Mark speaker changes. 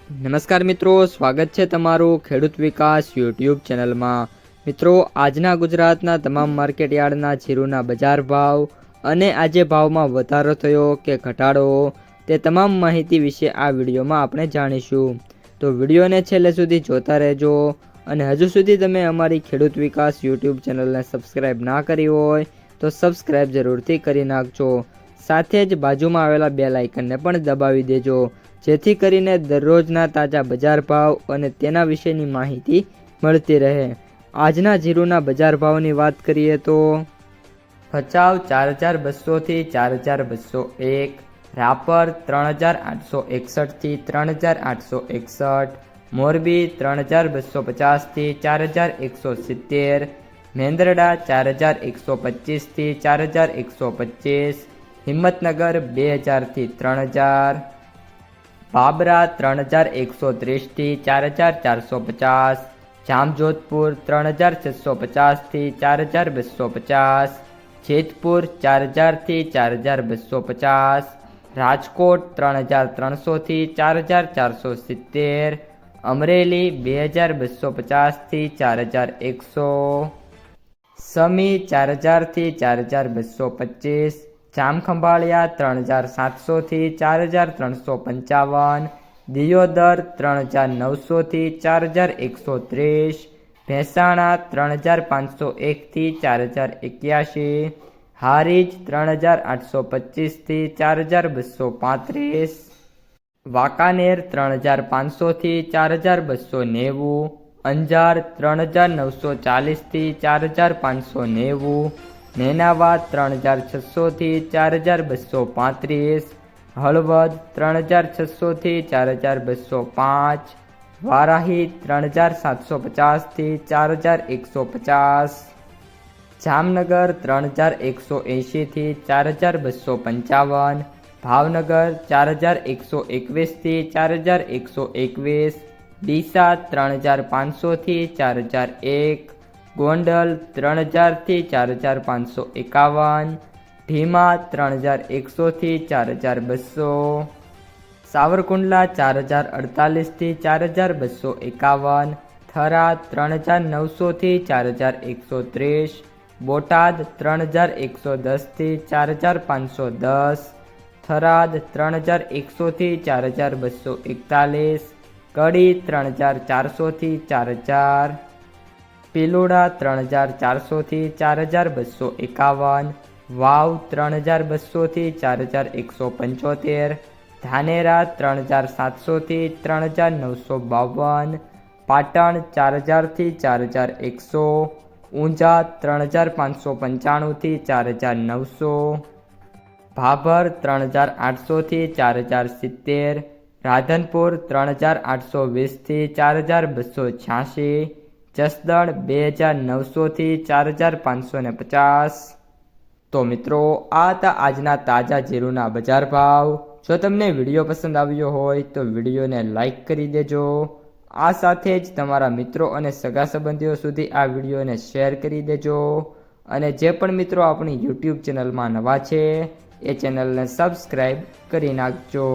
Speaker 1: નમસ્કાર મિત્રો, સ્વાગત છે તમારું ખેડૂત વિકાસ યુટ્યુબ ચેનલમાં। મિત્રો, આજના ગુજરાતના તમામ માર્કેટયાર્ડના જીરુના બજાર ભાવ અને આજે ભાવમાં વધારો થયો કે ઘટાડો તે તમામ માહિતી વિશે આ વિડીયોમાં આપણે જાણીશું। તો વિડીયોને છેલ્લે સુધી જોતા રહેજો અને હજુ સુધી તમે અમારી ખેડૂત વિકાસ યુટ્યુબ ચેનલને સબસ્ક્રાઈબ ના કરી હોય તો સબસ્ક્રાઈબ જરૂરથી કરી નાખજો। સાથે જ બાજુમાં આવેલા બેલ આઇકનને પણ દબાવી દેજો, જેથી કરીને દરરોજના તાજા બજાર ભાવ અને તેના વિશેની માહિતી મળતી રહે। આજના જીરુના બજાર ભાવની વાત કરીએ તો ભચાઉ 4200 થી 4201, રાપર 3861 થી 3861, મોરબી 3250 થી 4170, મેંદરડા 4125 થી 4125, હિંમતનગર 2000 થી 3000, બાબરા 3130 થી 4450, જામજોધપુર 3650 થી 4250, જેતપુર 4000 થી 4250, રાજકોટ 3300 થી 4470, અમરેલી 2250 થી 4100, સમી 4000 થી 4225, જામખંભાળિયા 3700 થી 4355, દિયોદર 3900 થી 4130, ભેંસાણા 3501 થી 4081, હારીજ 3825 થી 4235, વાંકાનેર 3500 થી 4290, અંજાર 3940 થી 4590, નેનાવા 3600 થી 4235, હળવદ 3600 થી 4205, વારાહી 3750 થી 4150, જામનગર 3180 થી 4255, ભાવનગર 4121 થી 4121, ડીસા 3500 થી 4001, ગોંડલ 3000 થી 4551, ભીમા 3100 થી 4200, સાવરકુંડલા 4048 થી 4251, થરા 3900 થી 4130, બોટાદ 3110 થી 4510, થરાદ 3100 થી 4241, કડી 3400 થી 4000, પિલોડા 3400 થી 4251, વાવ 3200 થી 4175, ધાનેરા 3700 થી 3952, પાટણ 4000 થી 4100, ઊંઝા 3595 થી 4900, ભાભર 3800 થી 4070, રાધનપુર 3820 થી 4286, જસદણ 2900 થી 4550। તો મિત્રો, આ હતા આજના તાજા જીરુના બજાર ભાવ। જો તમને વિડીયો પસંદ આવ્યો હોય તો વિડીયોને લાઈક કરી દેજો। આ સાથે જ તમારા મિત્રો અને સગા સંબંધીઓ સુધી આ વિડીયોને શેર કરી દેજો અને જે પણ મિત્રો આપણી યુટ્યુબ ચેનલમાં નવા છે એ ચેનલને સબસ્ક્રાઈબ કરી નાખજો।